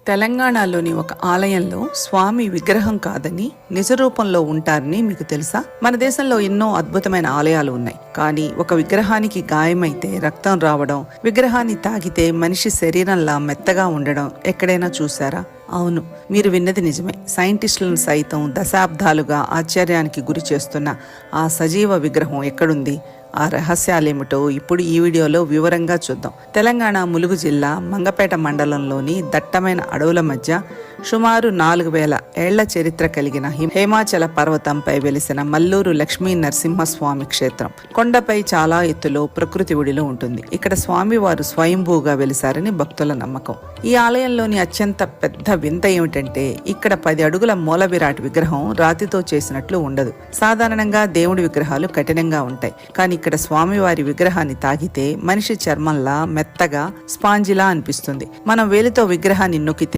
తెలంగాణలోని ఒక ఆలయంలో స్వామి విగ్రహం కాదని నిజ రూపంలో ఉంటారని మీకు తెలుసా? మన దేశంలో ఎన్నో అద్భుతమైన ఆలయాలు ఉన్నాయి. కానీ ఒక విగ్రహానికి గాయమైతే రక్తం రావడం, విగ్రహాన్ని తాకితే మనిషి శరీరంలా మెత్తగా ఉండడం ఎక్కడైనా చూసారా? అవును, మీరు విన్నది నిజమే. సైంటిస్టులను సైతం దశాబ్దాలుగా ఆశ్చర్యానికి గురి చేస్తున్న ఆ సజీవ విగ్రహం ఎక్కడుంది? ఆ రహస్యాలేమిటో ఇప్పుడు ఈ వీడియోలో వివరంగా చూద్దాం. తెలంగాణ ములుగు జిల్లా మంగపేట మండలంలోని దట్టమైన అడవుల మధ్య సుమారు 4000 ఏళ్ల చరిత్ర కలిగిన హేమాచల పర్వతంపై వెలిసిన మల్లూరు లక్ష్మీ నరసింహస్వామి క్షేత్రం కొండపై చాలా ఎత్తులో ప్రకృతి ఒడిలో ఉంటుంది. ఇక్కడ స్వామివారు స్వయంభూగా వెలిసారని భక్తుల నమ్మకం. ఈ ఆలయంలోని అత్యంత పెద్ద వింత ఏమిటంటే ఇక్కడ 10 అడుగుల మూల విరాట్ విగ్రహం రాతితో చేసినట్లు ఉండదు. సాధారణంగా దేవుడి విగ్రహాలు కఠినంగా ఉంటాయి, కానీ ఇక్కడ స్వామివారి విగ్రహాన్ని తాకితే మనిషి చర్మంలా మెత్తగా స్పాంజిలా అనిపిస్తుంది. మనం వేలితో విగ్రహాన్ని నొక్కితే